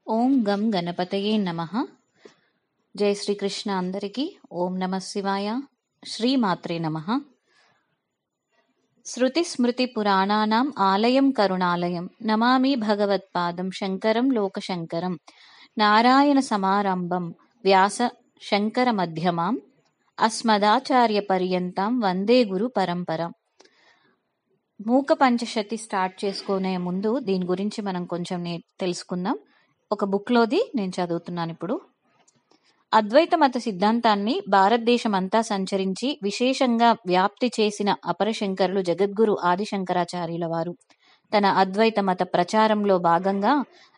ఓం గం గణపతయే నమః. జై శ్రీకృష్ణ అందరికీ. ఓం నమ శివాయ. శ్రీమాత్రే నమః. శృతి స్మృతి పురాణానాం ఆలయం కరుణాలయం నమామి భగవత్పాదం శంకరం లోకశంకరం. నారాయణ సమారంభం వ్యాస శంకర మధ్యమాం అస్మదాచార్య పర్యంతం వందే గురు పరంపరం. మూక పంచశతి స్టార్ట్ చేసుకునే ముందు దీని గురించి మనం కొంచెం తెలుసుకుందాం. ఒక బుక్లోది నేను చదువుతున్నాను ఇప్పుడు. అద్వైత మత సిద్ధాంతాన్ని భారతదేశం అంతా సంచరించి విశేషంగా వ్యాప్తి చేసిన అపరశంకరులు జగద్గురు ఆదిశంకరాచార్యుల వారు తన అద్వైత మత ప్రచారంలో భాగంగా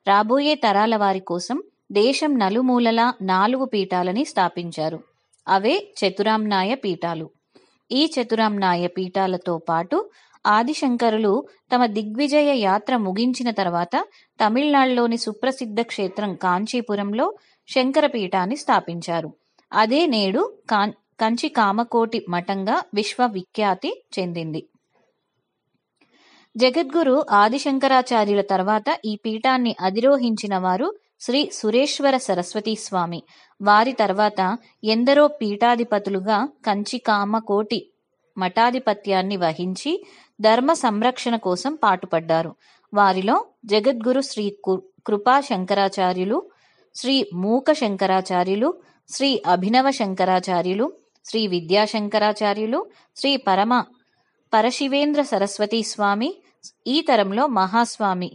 రాబోయే తరాల వారి కోసం దేశం నలుమూలలా 4 పీఠాలని స్థాపించారు. అవే చతురామ్నాయ పీఠాలు. ఈ చతురామ్నాయ పీఠాలతో పాటు ఆదిశంకరులు తమ దిగ్విజయ యాత్ర ముగించిన తర్వాత తమిళనాడులోని సుప్రసిద్ధ క్షేత్రం కాంచీపురంలో శంకరపీఠాన్ని స్థాపించారు. అదే నేడు కంచి కామకోటి మఠంగా విశ్వవిఖ్యాతి చెందింది. జగద్గురు ఆదిశంకరాచార్యుల తర్వాత ఈ పీఠాన్ని అధిరోహించిన వారు శ్రీ సురేశ్వర సరస్వతీ స్వామి. వారి తర్వాత ఎందరో పీఠాధిపతులుగా కంచి కామకోటి మఠాధిపత్యాన్ని వహించి ధర్మ సంరక్షణ కోసం పాటుపడ్డారు. వారిలో జగద్గురు శ్రీ కృపా శంకరాచార్యులు, శ్రీ మూక శంకరాచార్యులు, శ్రీ అభినవ శంకరాచార్యులు, శ్రీ విద్యాశంకరాచార్యులు, శ్రీ పరశివేంద్ర సరస్వతీ స్వామి, ఈ తరంలో మహాస్వామి,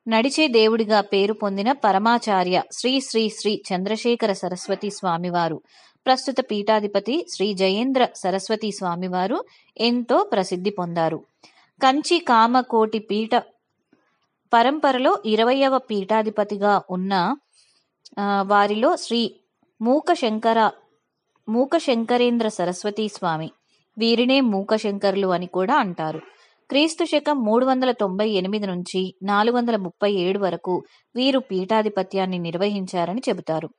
నడిచే దేవుడిగా పేరు పొందిన పరమాచార్య శ్రీ శ్రీ శ్రీ చంద్రశేఖర సరస్వతి స్వామివారు, ప్రస్తుత పీఠాధిపతి శ్రీ జయేంద్ర సరస్వతి స్వామివారు ఎంతో ప్రసిద్ధి పొందారు. కంచి కామకోటి పీఠ పరంపరలో 20వ పీఠాధిపతిగా ఉన్న వారిలో శ్రీ మూక శంకరేంద్ర సరస్వతి స్వామి, వీరినే మూకశంకరులు అని కూడా అంటారు. క్రీస్తు శకం 398 నుంచి 437 వరకు వీరు పీఠాధిపత్యాన్ని నిర్వహించారని చెబుతారు.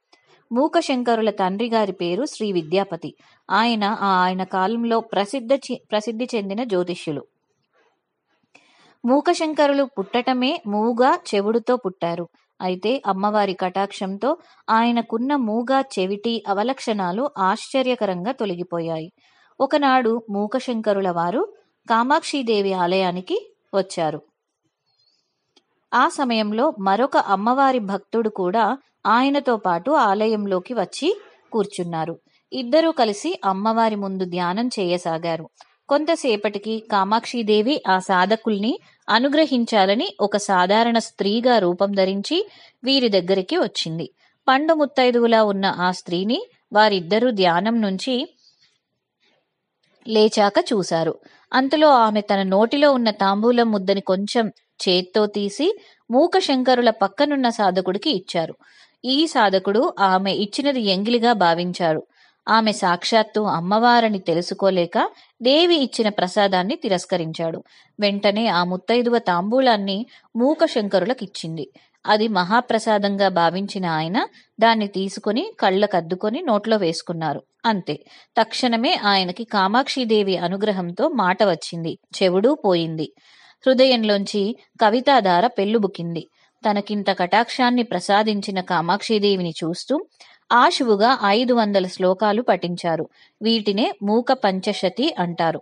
మూకశంకరుల తండ్రి గారి పేరు శ్రీ విద్యాపతి. ఆయన కాలంలో ప్రసిద్ధి చెందిన జ్యోతిష్యులు. మూకశంకరులు పుట్టటమే మూగా చెవుడుతో పుట్టారు. అయితే అమ్మవారి కటాక్షంతో ఆయనకున్న మూగా చెవిటి అవలక్షణాలు ఆశ్చర్యకరంగా తొలగిపోయాయి. ఒకనాడు మూకశంకరుల వారు కామాక్షిదేవి ఆలయానికి వచ్చారు. ఆ సమయంలో మరొక అమ్మవారి భక్తుడు కూడా ఆయనతో పాటు ఆలయంలోకి వచ్చి కూర్చున్నారు. ఇద్దరూ కలిసి అమ్మవారి ముందు ధ్యానం చేయసాగారు. కొంతసేపటికి కామాక్షిదేవి ఆ సాధకుల్ని అనుగ్రహించాలని ఒక సాధారణ స్త్రీగా రూపం ధరించి వీరి దగ్గరికి వచ్చింది. పండు ముత్తైదువులా ఉన్న ఆ స్త్రీని వారిద్దరూ ధ్యానం నుంచి లేచాక చూశారు. అంతలో ఆమె తన నోటిలో ఉన్న తాంబూలం ముద్దని కొంచెం చేత్తో తీసి మూకశంకరుల పక్కనున్న సాధకుడికి ఇచ్చారు. ఈ సాధకుడు ఆమె ఇచ్చినది ఎంగిలిగా భావించాడు. ఆమె సాక్షాత్తు అమ్మవారని తెలుసుకోలేక దేవి ఇచ్చిన ప్రసాదాన్ని తిరస్కరించాడు. వెంటనే ఆ ముత్తైదువ తాంబూలాన్ని మూకశంకరులకిచ్చింది. అది మహాప్రసాదంగా భావించిన ఆయన దాన్ని తీసుకుని కళ్ళకద్దుకొని నోట్లో వేసుకున్నారు. అంతే, తక్షణమే ఆయనకి కామాక్షిదేవి అనుగ్రహంతో మాట వచ్చింది, చెవుడు పోయింది. హృదయంలోంచి కవితాధార పెళ్ళుబుకింది. తనకింత కటాక్షాన్ని ప్రసాదించిన కామాక్షిదేవిని చూస్తూ ఆశువుగా 500 శ్లోకాలు పఠించారు. వీటినే మూక పంచశతి అంటారు.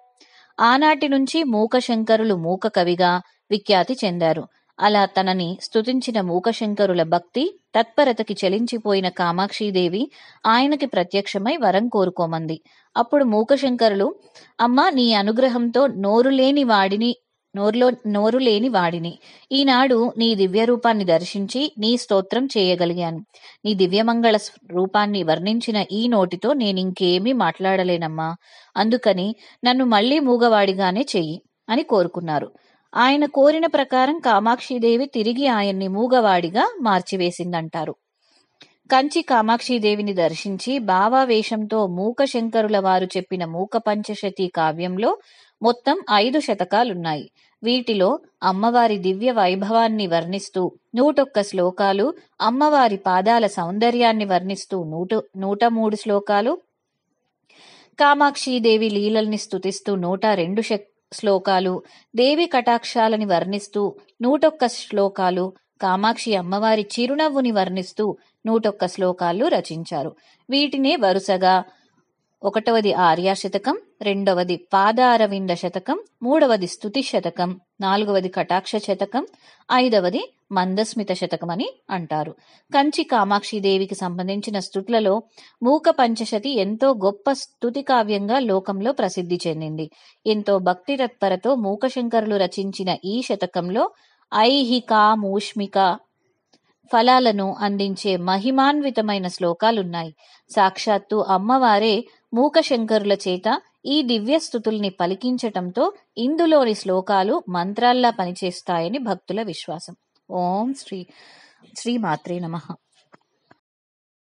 ఆనాటి నుంచి మూకశంకరులు మూక కవిగా విఖ్యాతి చెందారు. అలా తనని స్తుతించిన మూకశంకరుల భక్తి తత్పరతకి చలించిపోయిన కామాక్షిదేవి ఆయనకి ప్రత్యక్షమై వరం కోరుకోమంది. అప్పుడు మూకశంకరులు, అమ్మా, నీ అనుగ్రహంతో నోరు లేని వాడిని ఈనాడు నీ దివ్య రూపాన్ని దర్శించి నీ స్తోత్రం చేయగలిగాను. నీ దివ్యమంగళ రూపాన్ని వర్ణించిన ఈ నోటితో నేనింకేమీ మాట్లాడలేనమ్మా. అందుకని నన్ను మళ్లీ మూగవాడిగానే చెయ్యి అని కోరుకున్నారు. ఆయన కోరిన ప్రకారం కామాక్షిదేవి తిరిగి ఆయన్ని మూగవాడిగా మార్చివేసిందంటారు. కంచి కామాక్షిదేవిని దర్శించి భావావేశంతో మూకశంకరుల వారు చెప్పిన మూక పంచశతి కావ్యంలో మొత్తం 5 శతకాలున్నాయి. వీటిలో అమ్మవారి దివ్య వైభవాన్ని వర్ణిస్తూ 101 శ్లోకాలు, అమ్మవారి పాదాల సౌందర్యాన్ని వర్ణిస్తూ 103 శ్లోకాలు, కామాక్షిదేవి లీలల్ని స్తుతిస్తూ 102 శ్లోకాలు, దేవి కటాక్షాలని వర్ణిస్తూ 101 శ్లోకాలు, కామాక్షి అమ్మవారి చిరునవ్వుని వర్ణిస్తూ 101 శ్లోకాలు రచించారు. వీటినే వరుసగా 1వది ఆర్యాశతకం, 2వది పాదారవింద శతకం, 3వది స్తుతి శతకం, 4వది కటాక్ష శతకం, 5వది మందస్మిత శతకం అని అంటారు. కంచి కామాక్షిదేవికి సంబంధించిన స్తుతులలో మూక పంచశతి ఎంతో గొప్ప స్తుతి కావ్యంగా లోకంలో ప్రసిద్ధి చెందింది. ఎంతో భక్తి తత్పరతో మూకశంకరులు రచించిన ఈ శతకంలో ఐహిక మూష్మిక ఫలాలను అందించే మహిమాన్వితమైన శ్లోకాలున్నాయి. సాక్షాత్తు అమ్మవారే మూకశంకరుల చేత ఈ దివ్య స్తుతుల్ని పలికించటంతో ఇందులోని శ్లోకాలు మంత్రాల్లా పనిచేస్తాయని భక్తుల విశ్వాసం. ఓం శ్రీ మాత్రే నమః.